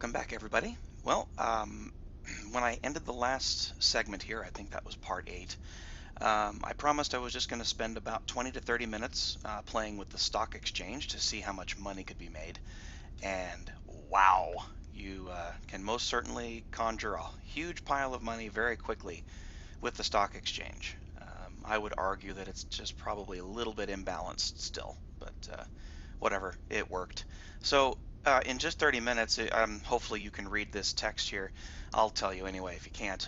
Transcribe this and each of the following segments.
welcome back, everybody. Well, when I ended the last segment here, I think that was part 8, I promised I was just going to spend about 20 to 30 minutes playing with the stock exchange to see how much money could be made. And wow, you can most certainly conjure a huge pile of money very quickly with the stock exchange. I would argue that it's just probably a little bit imbalanced still, but whatever, it worked. So in just 30 minutes, hopefully you can read this text here. I'll tell you anyway if you can't.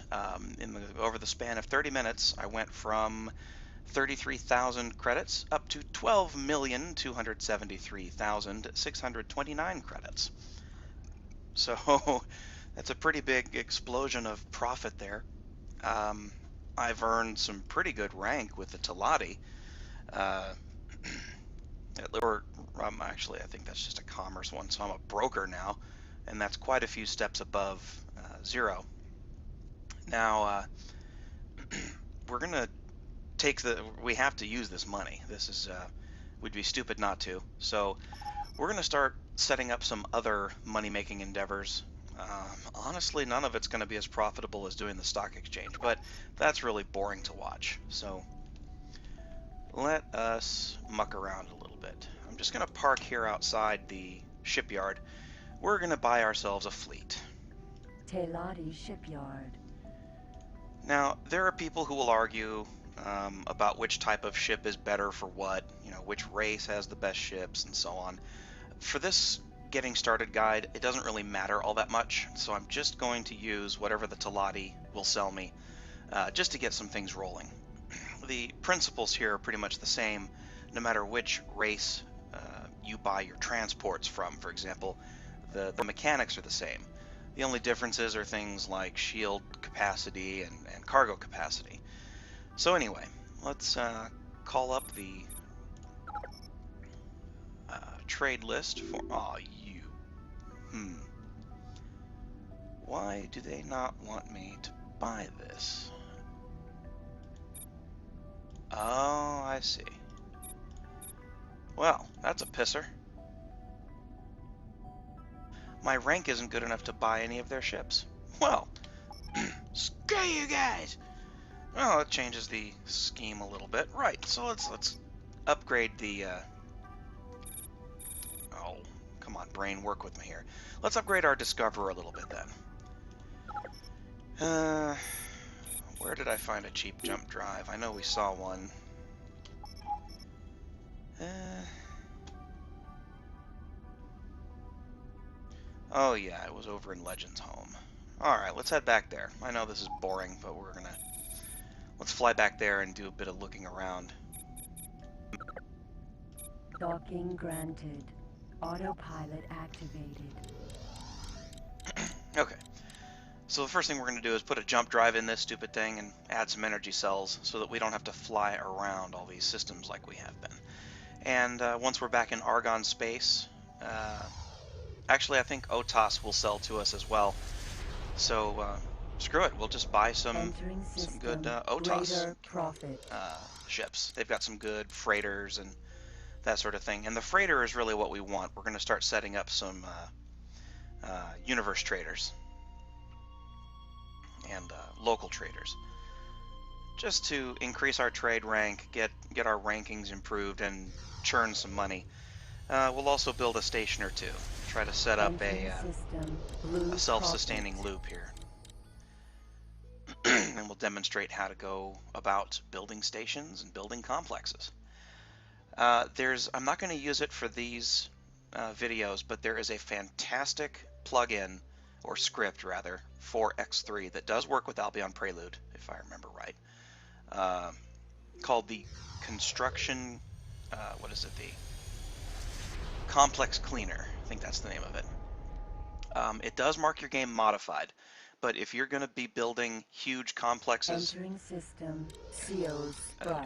Over the span of 30 minutes, I went from 33,000 credits up to 12,273,629 credits. So that's a pretty big explosion of profit there. I've earned some pretty good rank with the Talati. Uh, or actually, I think that's just a commerce one, so I'm a broker now, and that's quite a few steps above 0. Now, we're gonna we have to use this money. This is, we'd be stupid not to. So we're gonna start setting up some other money-making endeavors. Honestly, none of it's gonna be as profitable as doing the stock exchange, but that's really boring to watch. So let us muck around a little bit. I'm just going to park here outside the shipyard. We're going to buy ourselves a fleet. Teladi Shipyard. Now, there are people who will argue about which type of ship is better for what, which race has the best ships and so on. For this getting started guide, it doesn't really matter all that much, so I'm just going to use whatever the Talati will sell me just to get some things rolling. The principles here are pretty much the same no matter which race you buy your transports from. For example, the mechanics are the same. The only differences are things like shield capacity and cargo capacity. So anyway, let's call up the trade list for... Why do they not want me to buy this? Oh, I see. Well, that's a pisser. My rank isn't good enough to buy any of their ships. Well, screw you guys! Well, it changes the scheme a little bit. Right, so let's upgrade the... Oh, come on, brain, work with me here. Let's upgrade our Discoverer a little bit then. Where did I find a cheap jump drive? I know we saw one. Oh yeah, it was over in Legends Home. Alright, let's head back there. I know this is boring, but let's fly back there and do a bit of looking around. Docking granted. Autopilot activated. Okay. So the first thing we're going to do is put a jump drive in this stupid thing and add some energy cells so that we don't have to fly around all these systems like we have been. And once we're back in Argon space, actually I think OTAS will sell to us as well. So screw it, we'll just buy some good OTAS ships. They've got some good freighters and that sort of thing. And the freighter is really what we want. We're going to start setting up some universe traders and local traders, just to increase our trade rank, get our rankings improved, and churn some money. We'll also build a station or two, try to set up a self-sustaining loop here. And we'll demonstrate how to go about building stations and building complexes. I'm not going to use it for these videos, but there is a fantastic plugin, or script rather, for X3 that does work with Albion Prelude, if I remember right, called the Construction, the Complex Cleaner. I think that's the name of it. It does mark your game modified, but if you're going to be building huge complexes,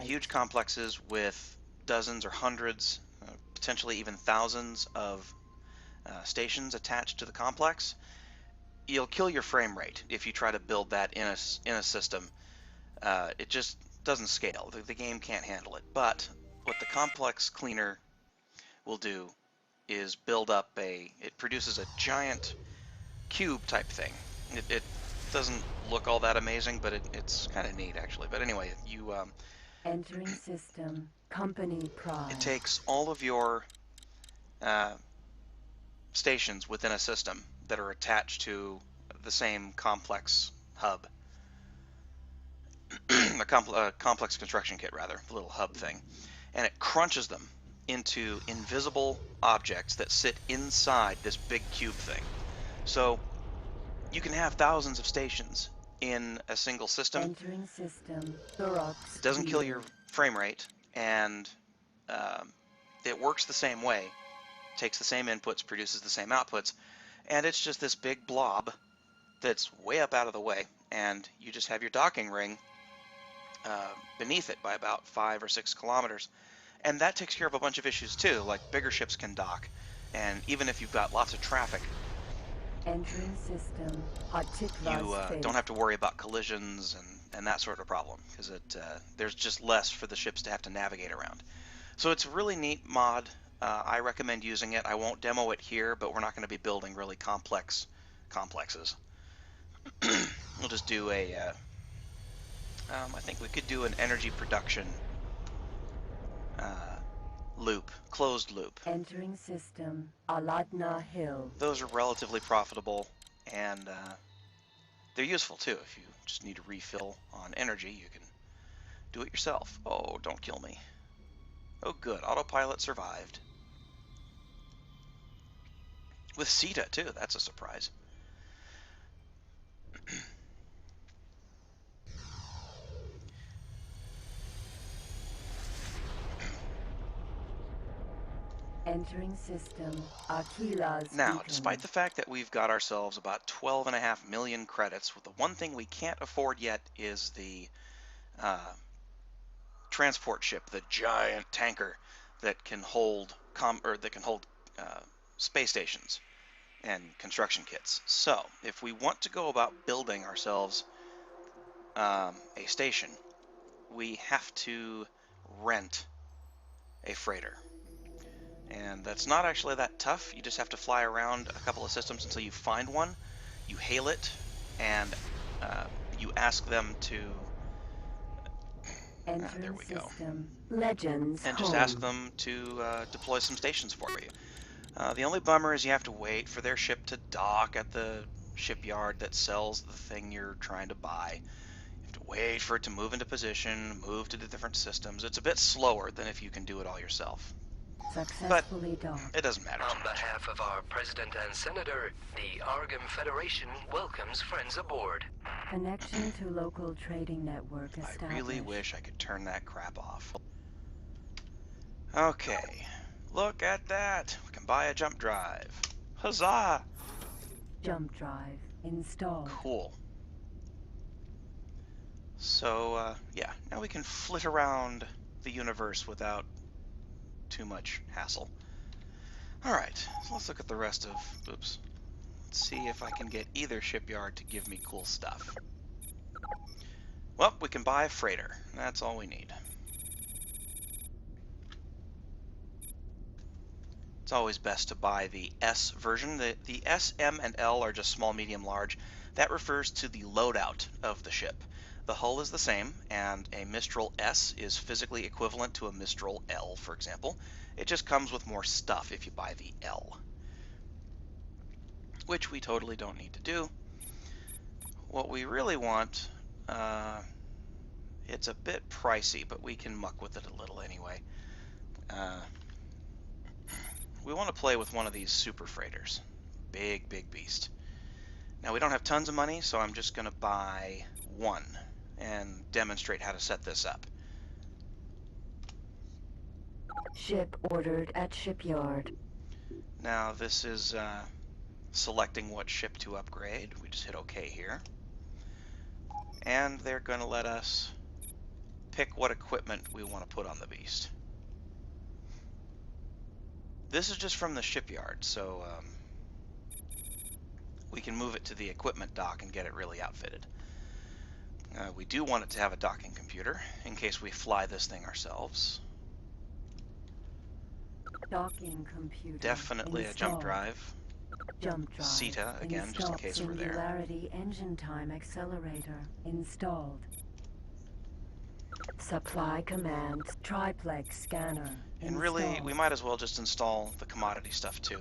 huge complexes with dozens or hundreds, potentially even thousands of stations attached to the complex, you'll kill your frame rate if you try to build that in a system. It just doesn't scale. The game can't handle it. But what the complex cleaner will do is build up it produces a giant cube type thing. It doesn't look all that amazing, but it's kind of neat actually. But anyway, you Entering system. Company it Pride. takes all of your uh, stations within a system that are attached to the same complex hub, a complex construction kit rather, the little hub thing, and it crunches them into invisible objects that sit inside this big cube thing. So you can have thousands of stations in a single system. Entering system. Thorax It doesn't kill your field. frame rate, and it works the same way, takes the same inputs, produces the same outputs, and it's just this big blob that's way up out of the way, and you just have your docking ring beneath it by about 5 or 6 kilometers. And that takes care of a bunch of issues too, like bigger ships can dock, and even if you've got lots of traffic, Entering system. you don't have to worry about collisions and that sort of problem, because there's just less for the ships to have to navigate around. So it's a really neat mod. I recommend using it. I won't demo it here, but we're not going to be building really complex complexes. We'll just do I think we could do an energy production loop, closed loop. Entering system. Aladna Hill. Those are relatively profitable, and they're useful too. If you just need to refill on energy, you can do it yourself. Oh, don't kill me. Oh good, autopilot survived. With CETA too, that's a surprise. Entering system. Aquila's Now, beacon. despite the fact that we've got ourselves about 12.5 million credits, the one thing we can't afford yet is the transport ship, the giant tanker that can hold space stations and construction kits. So, if we want to go about building ourselves a station, we have to rent a freighter. And that's not actually that tough. You just have to fly around a couple of systems until you find one. You hail it, and you ask them to... there we go. Legends And just ask them to deploy some stations for you. The only bummer is you have to wait for their ship to dock at the shipyard that sells the thing you're trying to buy. You have to wait for it to move into position, move to the different systems. It's a bit slower than if you can do it all yourself. Successfully docked. It doesn't matter too On much. behalf of our President and Senator, the Argon Federation welcomes friends aboard. Connection to local trading network established. I really wish I could turn that crap off. Okay, look at that. We can buy a jump drive. Huzzah! Jump drive installed. Cool. So, yeah, now we can flit around the universe without too much hassle. Alright, so let's look at the rest of... Oops. Let's see if I can get either shipyard to give me cool stuff. Well, we can buy a freighter. That's all we need. It's always best to buy the S version. The S, M, and L are just small, medium, large. That refers to the loadout of the ship. The hull is the same, and a Mistral S is physically equivalent to a Mistral L, for example. It just comes with more stuff if you buy the L, which we totally don't need to do. What we really want, it's a bit pricey, but we can muck with it a little anyway. We want to play with one of these super freighters. Big, big beast. Now, we don't have tons of money, so I'm just going to buy one and demonstrate how to set this up. Ship ordered at shipyard. Now, this is selecting what ship to upgrade. We just hit OK here. And they're going to let us pick what equipment we want to put on the beast. This is just from the shipyard, so we can move it to the equipment dock and get it really outfitted. We do want it to have a docking computer in case we fly this thing ourselves. Docking computer. Definitely a jump drive. Jump drive. CETA again, just in case we're there. Singularity engine time accelerator installed. Supply commands. Triplex scanner And really, installed. we might as well just install the commodity stuff too.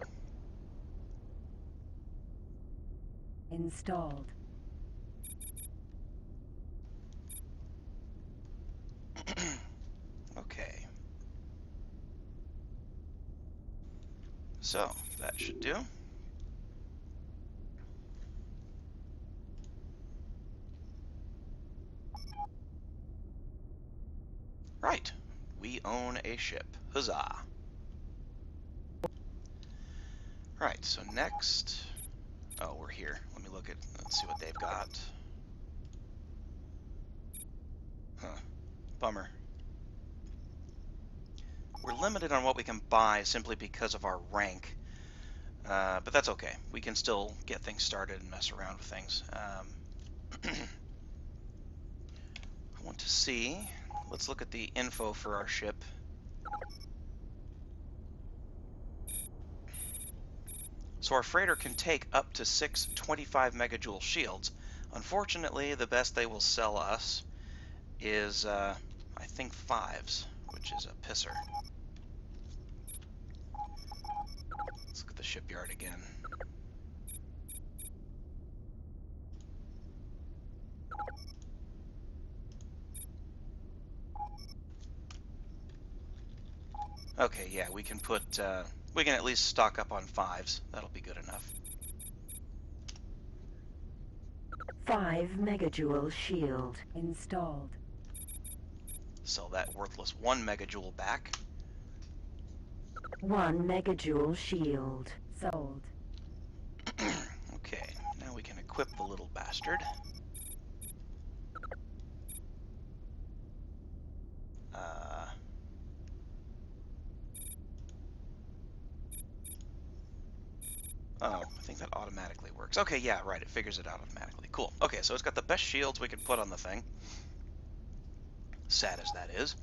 Installed. Okay. So, that should do. Right. We own a ship. Huzzah. Right, so next... Oh, we're here. Let me look at... Let's see what they've got. Huh. Bummer. We're limited on what we can buy simply because of our rank. But that's okay. We can still get things started and mess around with things. I want to see... Let's look at the info for our ship. So our freighter can take up to 6 25 megajoule shields. Unfortunately, the best they will sell us is, I think, 5s, which is a pisser. Let's look at the shipyard again. Okay, yeah, we can put, we can at least stock up on 5s. That'll be good enough. 5 megajoule shield installed. Sell that worthless 1 megajoule back. 1 megajoule shield sold. Okay, now we can equip the little bastard. Oh, I think that automatically works. Okay, yeah, right, it figures it out automatically. Cool. Okay, so it's got the best shields we can put on the thing. Sad as that is.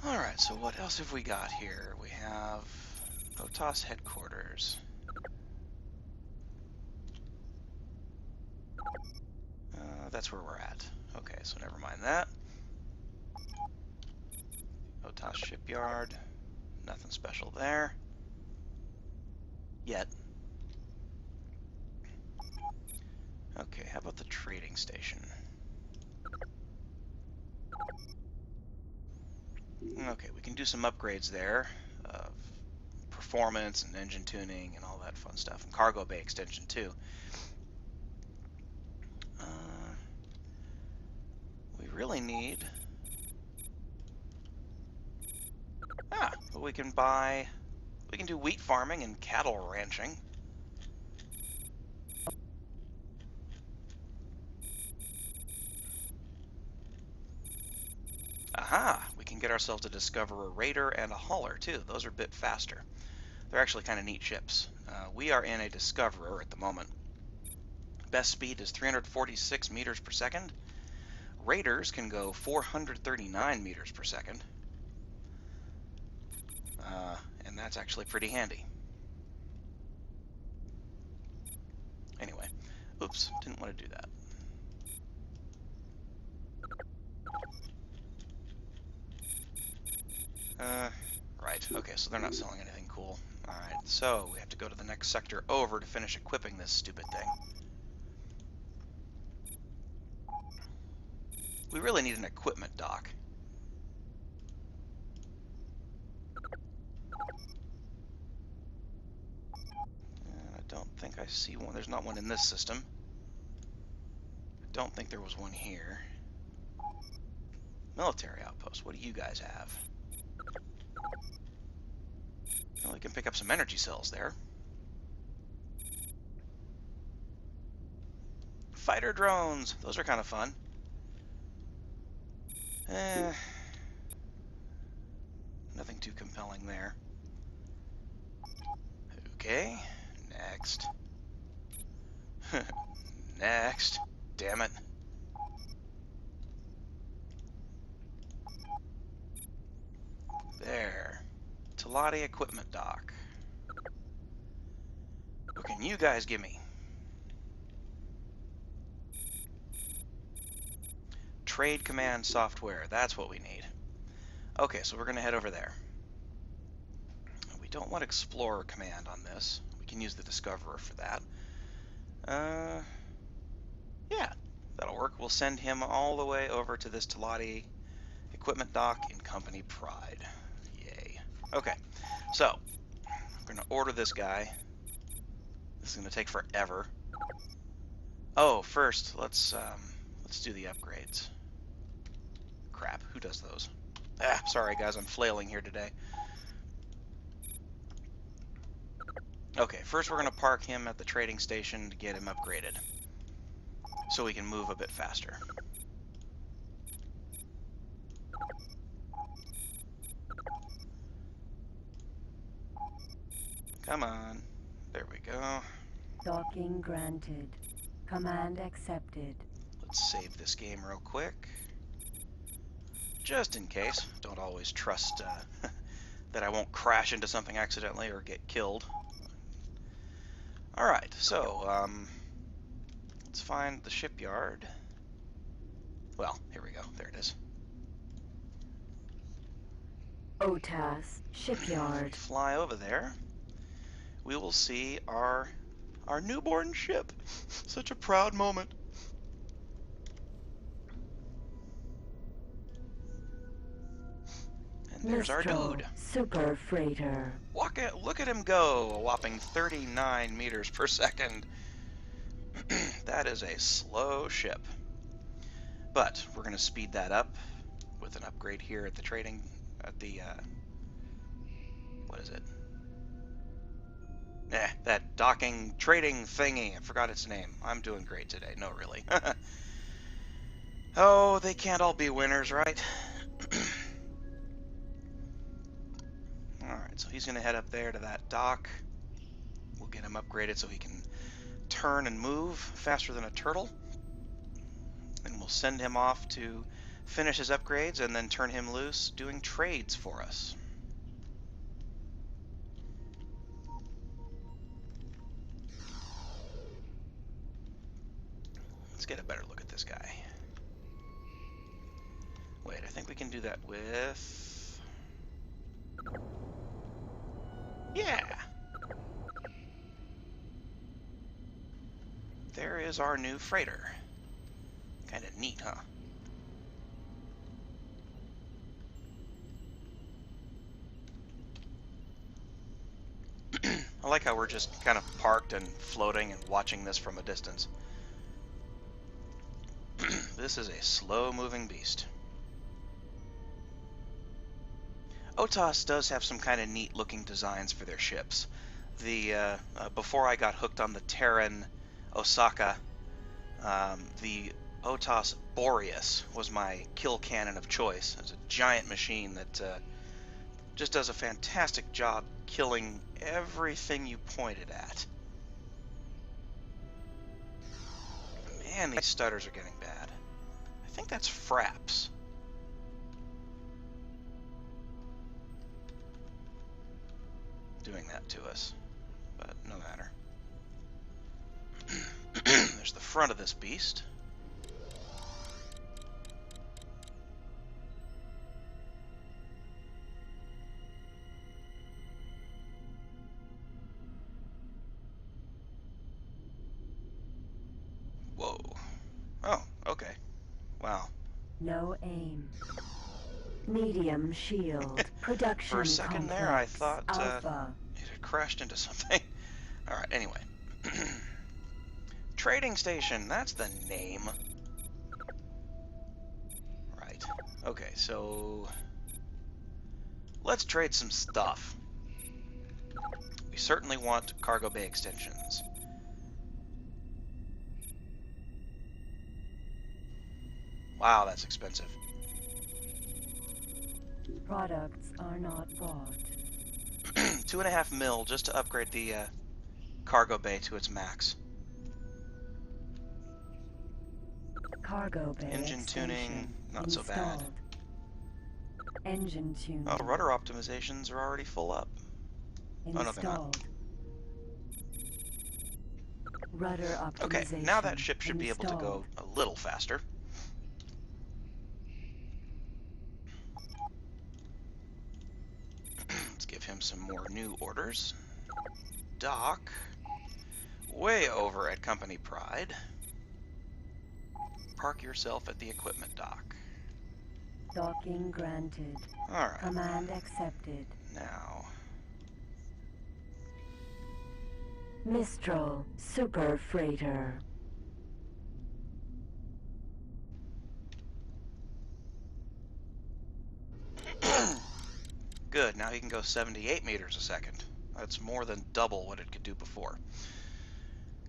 Alright, so what else have we got here? We have OTAS headquarters. That's where we're at. Okay, so never mind that. OTAS shipyard. Nothing special there. Yet. Okay, how about the trading station? Okay, we can do some upgrades there of performance and engine tuning and all that fun stuff, and cargo bay extension too. We really need... but we can buy... We can do wheat farming and cattle ranching. Aha! We can get ourselves to discover a raider and a hauler too. Those are a bit faster. They're actually kind of neat ships. We are in a discoverer at the moment. Best speed is 346 meters per second. Raiders can go 439 meters per second. And that's actually pretty handy. Anyway, oops, didn't want to do that. Right, okay, so they're not selling anything cool. Alright, so we have to go to the next sector over to finish equipping this stupid thing. We really need an equipment dock. I don't think I see one. There's not one in this system. I don't think there was one here. Military outpost. What do you guys have? Well, we can pick up some energy cells there. Fighter drones. Those are kind of fun. Nothing too compelling there. Okay, next. Next. Damn it. There. Talati equipment dock. And you guys give me. Trade command software. That's what we need. Okay, so we're going to head over there. We don't want Explorer command on this. We can use the Discoverer for that. Yeah, that'll work. We'll send him all the way over to this Talati equipment dock in Company Pride. Yay. Okay, so we're going to order this guy. This is going to take forever. Oh, first, let's do the upgrades. Crap, who does those? Sorry guys, I'm flailing here today. Okay, first we're going to park him at the trading station to get him upgraded, so we can move a bit faster. Come on. There we go. Docking granted. Command accepted. Let's save this game real quick. Just in case. Don't always trust that I won't crash into something accidentally or get killed. Alright, so, let's find the shipyard. Well, here we go. There it is. OTAS shipyard. Fly over there. We will see our newborn ship. Such a proud moment. And there's our dude. Super freighter. Look at him go, a whopping 39 meters per second. That is a slow ship. But we're going to speed that up with an upgrade here at the trading, what is it? That docking trading thingy. I forgot its name. I'm doing great today. No, really. Oh, they can't all be winners, right? Alright, so he's going to head up there to that dock. We'll get him upgraded so he can turn and move faster than a turtle. And we'll send him off to finish his upgrades and then turn him loose doing trades for us. Let's get a better look at this guy. Wait, I think we can do that with... Yeah! There is our new freighter. Kinda neat, huh? I like how we're just kind of parked and floating and watching this from a distance. This is a slow-moving beast. OTAS does have some kind of neat-looking designs for their ships. The before I got hooked on the Terran Osaka, the OTAS Boreas was my kill cannon of choice. It's a giant machine that just does a fantastic job killing everything you point it at. Man, these stutters are getting bad. I think that's fraps. Doing that to us, but no matter. There's the front of this beast. Whoa. Oh, okay. Wow. No aim. Medium shield. Production For a second complex. there, I thought Alpha. it had crashed into something. Alright, anyway. Trading station, that's the name. Right. Okay, so... let's trade some stuff. We certainly want cargo bay extensions. Wow, that's expensive. Products are not bought. 2.5 mil just to upgrade the cargo bay to its max. Cargo bay Engine extension tuning, not so bad. installed. Engine tuning Oh, rudder optimizations are already full up. Oh, no, they're not. installed. Rudder Okay, optimization now that ship should be able to installed. go a little faster. Let's give him some more new orders. Dock. Way over at Company Pride. Park yourself at the equipment dock. Docking granted. Alright, Command accepted. now... Mistral Super Freighter. Good, now he can go 78 meters a second. That's more than double what it could do before.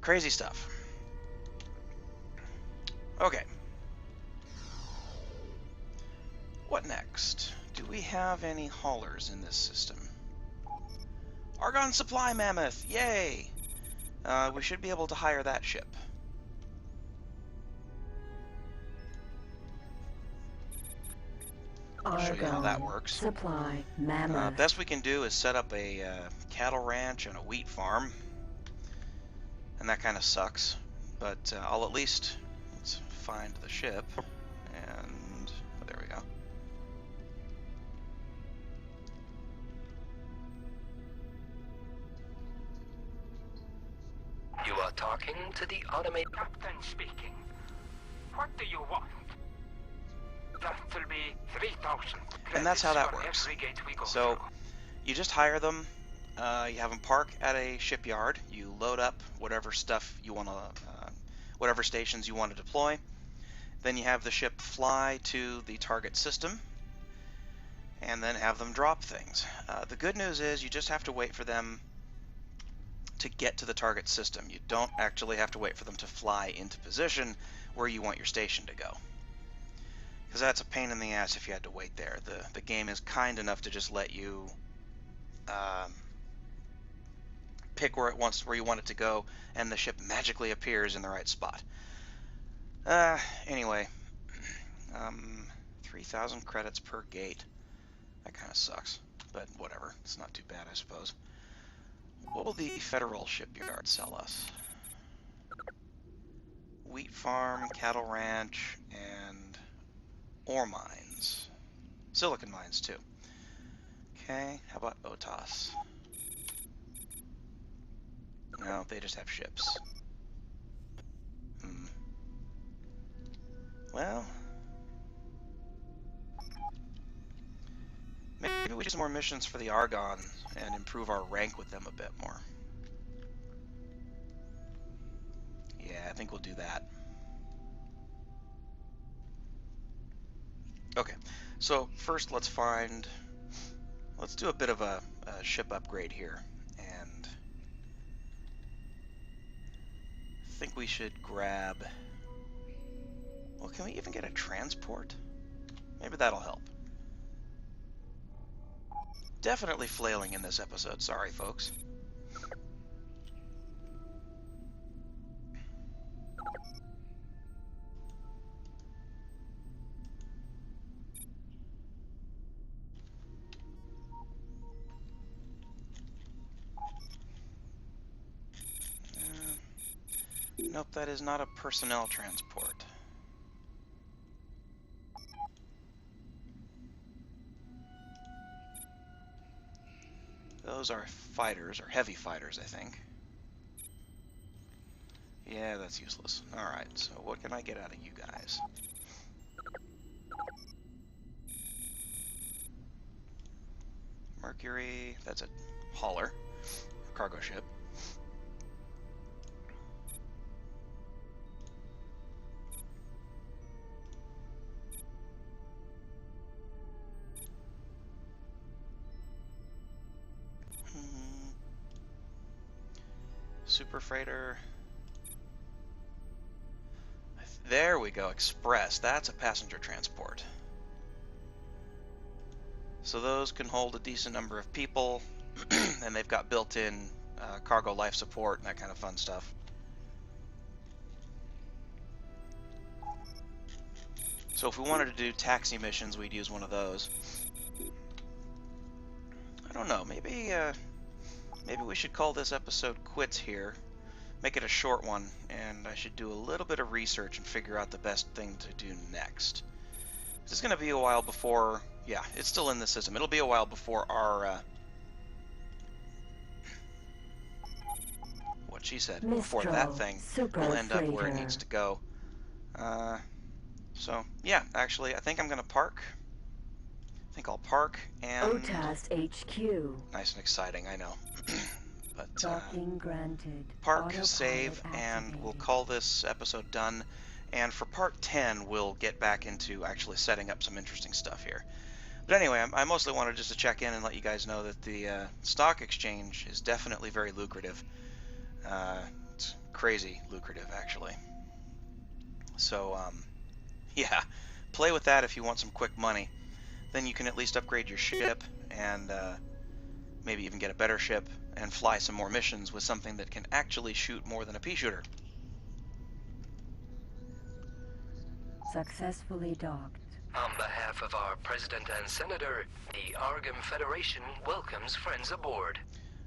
Crazy stuff. Okay. What next? Do we have any haulers in this system? Argon Supply Mammoth! Yay! We should be able to hire that ship. I'll show you how that works. Supply Mammoth. Best we can do is set up a cattle ranch and a wheat farm. And that kind of sucks. But I'll at least... Let's find the ship. And... Oh, there we go. You are talking to the automated... Captain speaking. What do you want? That'll be 3,000. And that's how that for works. every gate we go So, through. you just hire them, you have them park at a shipyard, you load up whatever stuff you want to, whatever stations you want to deploy, then you have the ship fly to the target system, and then have them drop things. The good news is you just have to wait for them to get to the target system. You don't actually have to wait for them to fly into position where you want your station to go. Because that's a pain in the ass if you had to wait there. The game is kind enough to just let you pick where you want it to go, and the ship magically appears in the right spot. Anyway, 3,000 credits per gate. That kind of sucks, but whatever. It's not too bad, I suppose. What will the Federal Shipyard sell us? Wheat farm, cattle ranch, and ore mines. Silicon mines, too. Okay, how about OTAS? No, they just have ships. Well... maybe we do some more missions for the Argon and improve our rank with them a bit more. Yeah, I think we'll do that. Okay, so first let's do a bit of a ship upgrade here, and I think we should grab, well, can we even get a transport? Maybe that'll help. Definitely flailing in this episode, sorry folks. Nope, that is not a personnel transport. Those are fighters, or heavy fighters, I think. Yeah, that's useless. Alright, so what can I get out of you guys? Mercury, that's a hauler, cargo ship. Super freighter. There we go, express. That's a passenger transport. So those can hold a decent number of people, and they've got built-in cargo life support and that kind of fun stuff. So if we wanted to do taxi missions, we'd use one of those. I don't know, maybe we should call this episode quits here, make it a short one, and I should do a little bit of research and figure out the best thing to do next. This is going to be a while before... Yeah, it's still in the system. It'll be a while before our... what she said. Before that thing will end up where it needs to go. So, yeah, actually, I think I'm going to park. I think I'll park and... OTAS HQ. Nice and exciting, I know. But Docking granted. park, Autopilot save, and we'll activated. call this episode done. And for part 10, we'll get back into actually setting up some interesting stuff here. But anyway, I mostly wanted just to check in and let you guys know that the stock exchange is definitely very lucrative. It's crazy lucrative, actually. So, yeah, play with that if you want some quick money. Then you can at least upgrade your ship and maybe even get a better ship and fly some more missions with something that can actually shoot more than a pea shooter. Successfully docked. On behalf of our President and Senator, the Argam Federation welcomes friends aboard.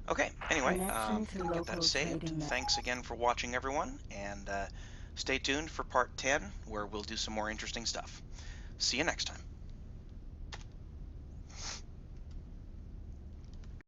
Okay, anyway, Connection to I'll get that local saved. trading net. Thanks again for watching, everyone, and stay tuned for part 10, where we'll do some more interesting stuff. See you next time.